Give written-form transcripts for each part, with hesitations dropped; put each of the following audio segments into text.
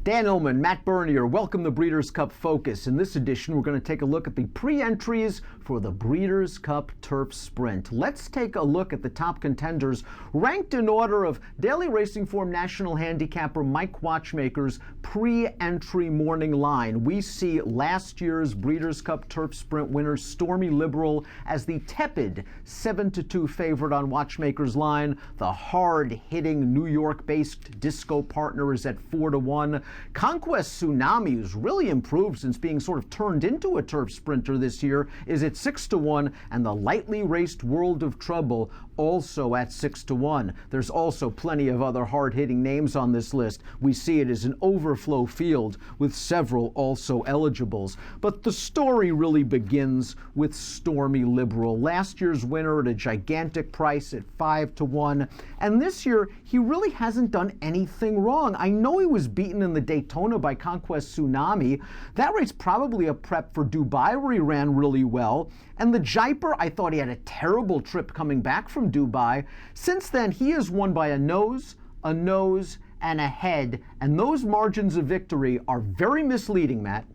Dan Illman, Matt Bernier, welcome to Breeders' Cup Focus. In this edition, we're going to take a look at the pre-entries for the Breeders' Cup Turf Sprint. Let's take a look at the top contenders, ranked in order of Daily Racing Form National Handicapper Mike Watchmaker's pre-entry morning line. We see last year's Breeders' Cup Turf Sprint winner Stormy Liberal as the tepid 7-2 favorite on Watchmaker's line. The hard-hitting New York-based Disco partner is at 4-1. Conquest Tsunami, who's really improved since being sort of turned into a turf sprinter this year, is at 6-1, and the lightly raced World of Trouble also at 6-1. There's also plenty of other hard-hitting names on this list. We see it as an overflow field with several also eligibles. But the story really begins with Stormy Liberal. Last year's winner at a gigantic price at 5-1. And this year, he really hasn't done anything wrong. I know he was beaten in the Daytona by Conquest Tsunami. That race probably a prep for Dubai where he ran really well. And the Jaipur, I thought he had a terrible trip coming back from Dubai. Since then, he has won by a nose, and a head. And those margins of victory are very misleading, Matt.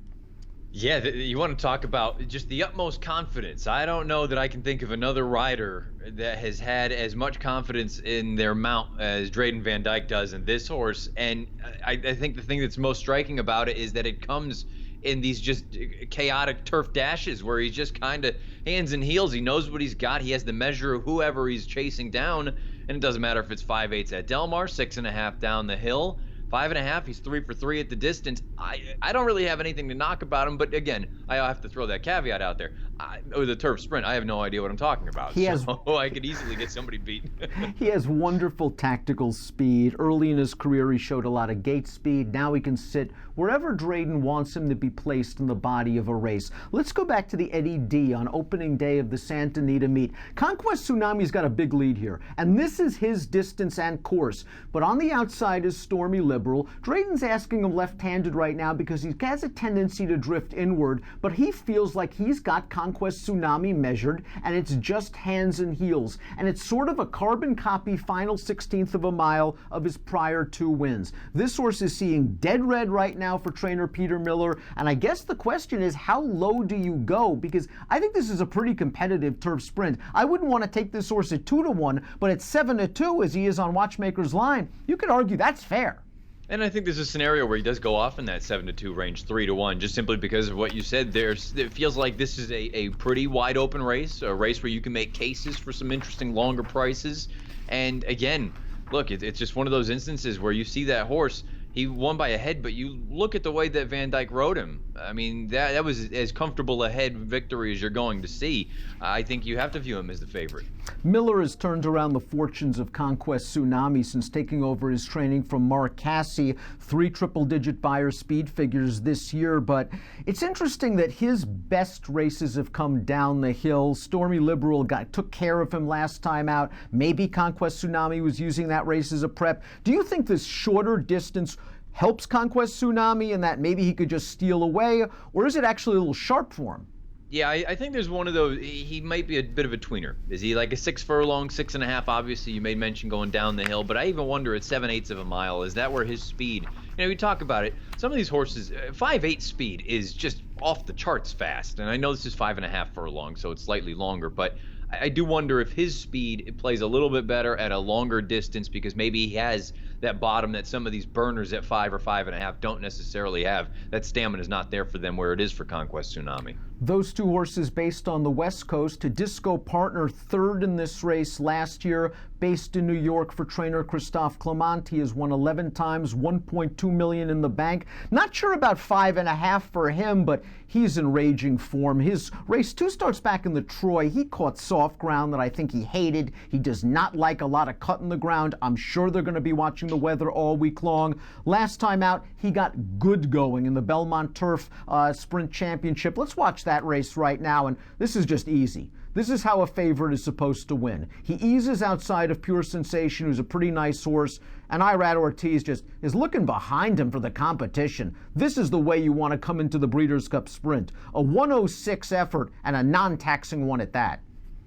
Yeah, you want to talk about just the utmost confidence. I don't know that I can think of another rider that has had as much confidence in their mount as Drayden Van Dyke does in this horse. And I think the thing that's most striking about it is that it comes in these just chaotic turf dashes where he's just kind of hands and heels. He knows what he's got. He has the measure of whoever he's chasing down. And it doesn't matter if it's 5/8 at Del Mar, 6.5 down the hill. 5.5, he's 3 for 3 at the distance. I don't really have anything to knock about him, but again, I have to throw that caveat out there. With the turf sprint, I have no idea what I'm talking about. So I could easily get somebody beat. He has wonderful tactical speed. Early in his career, he showed a lot of gate speed. Now he can sit wherever Drayden wants him to be placed in the body of a race. Let's go back to the Eddie D on opening day of the Santa Anita meet. Conquest Tsunami's got a big lead here, and this is his distance and course. But on the outside is Stormy Liberal. Drayden's asking him left-handed right now because he has a tendency to drift inward, but he feels like he's got Conquest Tsunami measured, and it's just hands and heels. And it's sort of a carbon copy final 16th of a mile of his prior 2 wins. This horse is seeing dead red right now for trainer Peter Miller, and I guess the question is, how low do you go? Because I think this is a pretty competitive turf sprint. I wouldn't want to take this horse at 2-1, but at 7-2 as he is on Watchmaker's line, you could argue that's fair. And I think there's a scenario where he does go off in that 7-2 range, 3-1, just simply because of what you said. It feels like this is a pretty wide open race, a race where you can make cases for some interesting longer prices. And again, look, it's just one of those instances where you see that horse. He won by a head, but you look at the way that Van Dyke rode him. I mean, that was as comfortable a head victory as you're going to see. I think you have to view him as the favorite. Miller has turned around the fortunes of Conquest Tsunami since taking over his training from Mark Casse. 3 triple-digit Beyer speed figures this year, but it's interesting that his best races have come down the hill. Stormy Liberal took care of him last time out. Maybe Conquest Tsunami was using that race as a prep. Do you think this shorter distance helps Conquest Tsunami and that maybe he could just steal away, or is it actually a little sharp for him? Yeah, I think there's one of those. He might be a bit of a tweener. Is he like a 6 furlong, 6.5? Obviously, you made mention going down the hill, but I even wonder at 7/8 of a mile, is that where his speed? You know, we talk about it. Some of these horses, 5/8 speed is just off the charts fast, and I know this is 5.5 furlong, so it's slightly longer, but I do wonder if his speed plays a little bit better at a longer distance because maybe he has that bottom that some of these burners at 5 or 5.5 don't necessarily have. That stamina is not there for them where it is for Conquest Tsunami. Those 2 horses based on the West Coast. To Disco partner 3rd in this race last year, based in New York for trainer Christophe Clement. He has won 11 times, $1.2 million in the bank. Not sure about 5.5 for him, but he's in raging form. His race 2 starts back in the Troy. He caught soft ground that I think he hated. He does not like a lot of cut in the ground. I'm sure they're going to be watching the weather all week long. Last time out, he got good going in the Belmont Turf Sprint Championship. Let's watch that race right now, and this is just easy. This is how a favorite is supposed to win. He eases outside of Pure Sensation, who's a pretty nice horse, and Irad Ortiz just is looking behind him for the competition. This is the way you want to come into the Breeders' Cup Sprint. A 106 effort and a non-taxing one at that.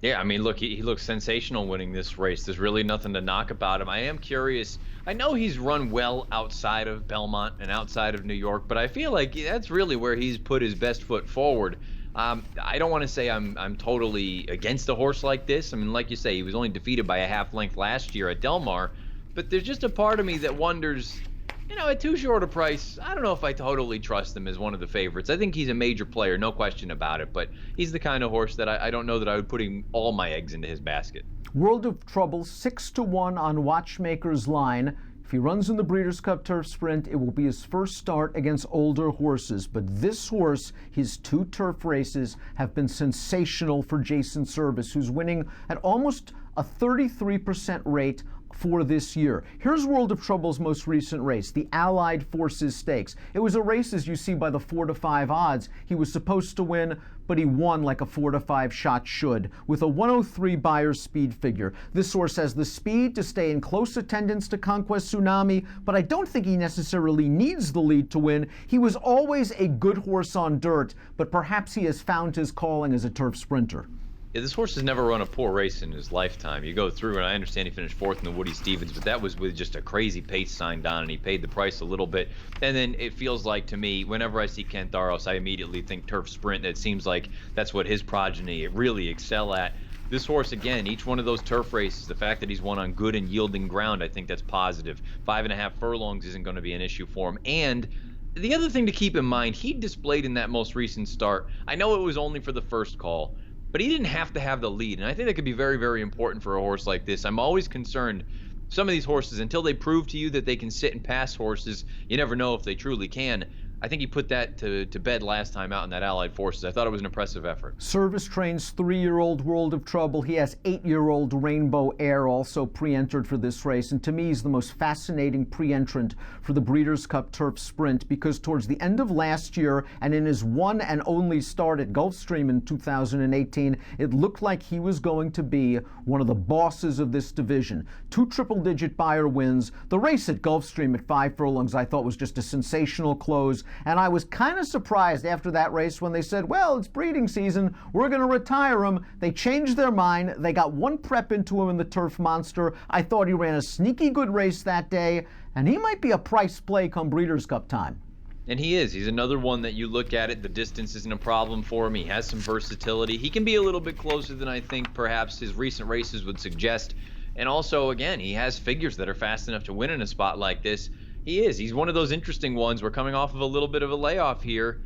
Yeah, I mean, look, he looks sensational winning this race. There's really nothing to knock about him. I am curious. I know he's run well outside of Belmont and outside of New York, but I feel like that's really where he's put his best foot forward. I don't want to say I'm totally against a horse like this. I mean, like you say, he was only defeated by a half length last year at Del Mar, but there's just a part of me that wonders, at too short a price, I don't know if I totally trust him as one of the favorites. I think he's a major player, no question about it, but he's the kind of horse that I don't know that I would put all my eggs into his basket. World of Trouble, 6-1 on Watchmaker's Line. If he runs in the Breeders' Cup Turf Sprint, it will be his first start against older horses. But this horse, his 2 turf races, have been sensational for Jason Service, who's winning at almost a 33% rate for this year. Here's World of Trouble's most recent race, the Allied Forces Stakes. It was a race, as you see by the 4-5 odds. He was supposed to win, but he won like a 4-5 shot should, with a 103 Buyer's speed figure. This horse has the speed to stay in close attendance to Conquest Tsunami, but I don't think he necessarily needs the lead to win. He was always a good horse on dirt, but perhaps he has found his calling as a turf sprinter. Yeah, this horse has never run a poor race in his lifetime. You go through, and I understand he finished 4th in the Woody Stevens, but that was with just a crazy pace signed on, and he paid the price a little bit. And then it feels like to me, whenever I see Cantharos, I immediately think turf sprint. It seems like that's what his progeny really excel at. This horse, again, each one of those turf races, the fact that he's won on good and yielding ground, I think that's positive. 5.5 furlongs isn't going to be an issue for him. And the other thing to keep in mind, he displayed in that most recent start, I know it was only for the first call, but he didn't have to have the lead, and I think that could be very, very important for a horse like this. I'm always concerned, some of these horses, until they prove to you that they can sit and pass horses, you never know if they truly can. I think he put that to bed last time out in that Allied Forces. I thought it was an impressive effort. Service trains 3-year-old World of Trouble. He has 8-year-old Rainbow Air also pre-entered for this race. And to me, he's the most fascinating pre-entrant for the Breeders' Cup Turf Sprint, because towards the end of last year and in his one and only start at Gulfstream in 2018, it looked like he was going to be one of the bosses of this division. 2 triple-digit Beyer wins. The race at Gulfstream at 5 furlongs I thought was just a sensational close. And I was kind of surprised after that race when they said, well, it's breeding season, we're going to retire him. They changed their mind. They got 1 prep into him in the Turf Monster. I thought he ran a sneaky good race that day, and he might be a price play come Breeders' Cup time. And he is. He's another one that you look at it, the distance isn't a problem for him. He has some versatility. He can be a little bit closer than I think perhaps his recent races would suggest. And also, again, he has figures that are fast enough to win in a spot like this. He is. He's one of those interesting ones. We're coming off of a little bit of a layoff here.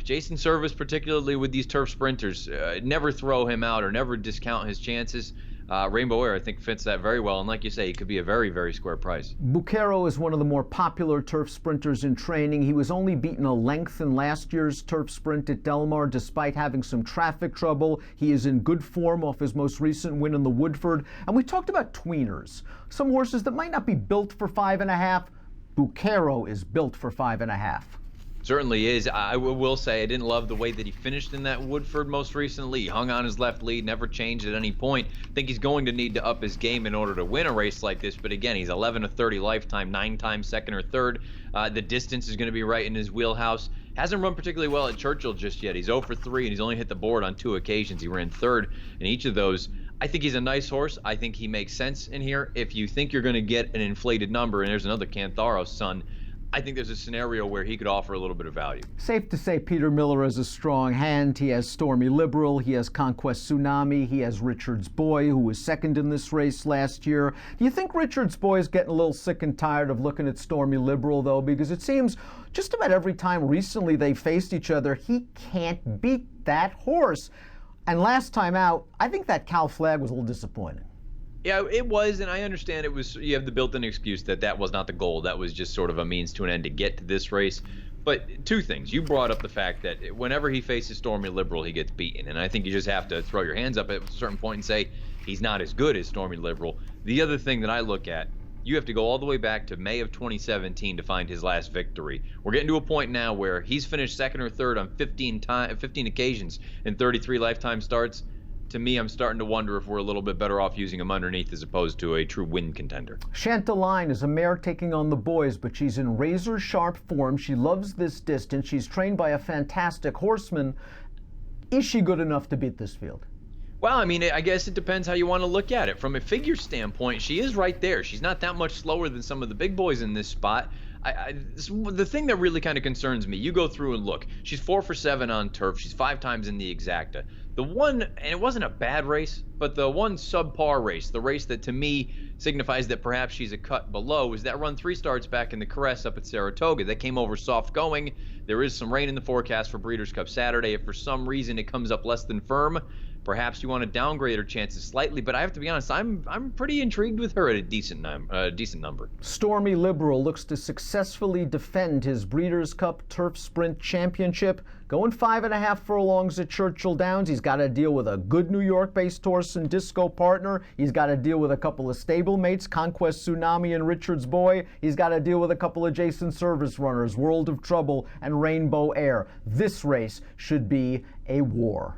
Jason Service, particularly with these turf sprinters, never throw him out or never discount his chances. Rainbow Air, I think, fits that very well. And like you say, he could be a very, very square price. Karo is one of the more popular turf sprinters in training. He was only beaten a length in last year's turf sprint at Del Mar, despite having some traffic trouble. He is in good form off his most recent win in the Woodford. And we talked about tweeners, some horses that might not be built for 5.5. Karo is built for 5.5. Certainly is. I will say I didn't love the way that he finished in that Woodford most recently. He hung on his left lead, never changed at any point. I think he's going to need to up his game in order to win a race like this. But again, he's 11-30 lifetime, 9 times second or third. The distance is going to be right in his wheelhouse. Hasn't run particularly well at Churchill just yet. He's 0 for 3, and he's only hit the board on 2 occasions. He ran 3rd in each of those. I think he's a nice horse. I think he makes sense in here. If you think you're going to get an inflated number, and there's another Cantharos son, I think there's a scenario where he could offer a little bit of value. Safe to say Peter Miller has a strong hand. He has Stormy Liberal, he has Conquest Tsunami, he has Richard's Boy, who was second in this race last year. Do you think Richard's Boy is getting a little sick and tired of looking at Stormy Liberal, though? Because it seems just about every time recently they faced each other, he can't beat that horse. And last time out, I think that Cal Flag was a little disappointing. Yeah, it was, and I understand it was. You have the built-in excuse that was not the goal. That was just sort of a means to an end to get to this race. But 2 things. You brought up the fact that whenever he faces Stormy Liberal, he gets beaten. And I think you just have to throw your hands up at a certain point and say he's not as good as Stormy Liberal. The other thing that I look at, you have to go all the way back to May of 2017 to find his last victory. We're getting to a point now where he's finished 2nd or 3rd on 15 occasions in 33 lifetime starts. To me, I'm starting to wonder if we're a little bit better off using him underneath as opposed to a true win contender. Shanta Line is a mare taking on the boys, but she's in razor-sharp form. She loves this distance. She's trained by a fantastic horseman. Is she good enough to beat this field? Well, I mean, I guess it depends how you want to look at it. From a figure standpoint, she is right there. She's not that much slower than some of the big boys in this spot. The thing that really kind of concerns me, you go through and look. She's 4 for 7 on turf. She's 5 times in the exacta. The one, and it wasn't a bad race, but the one subpar race, the race that to me signifies that perhaps she's a cut below, is that run 3 starts back in the Caress up at Saratoga. That came over soft going. There is some rain in the forecast for Breeders' Cup Saturday. If for some reason it comes up less than firm, perhaps you want to downgrade her chances slightly, but I have to be honest, I'm pretty intrigued with her at a decent number. Stormy Liberal looks to successfully defend his Breeders' Cup Turf Sprint Championship. Going 5.5 furlongs at Churchill Downs. He's got to deal with a good New York-based horse and disco partner. He's got to deal with a couple of stablemates, Conquest Tsunami and Richard's Boy. He's got to deal with a couple of Jason Service runners, World of Trouble and Rainbow Air. This race should be a war.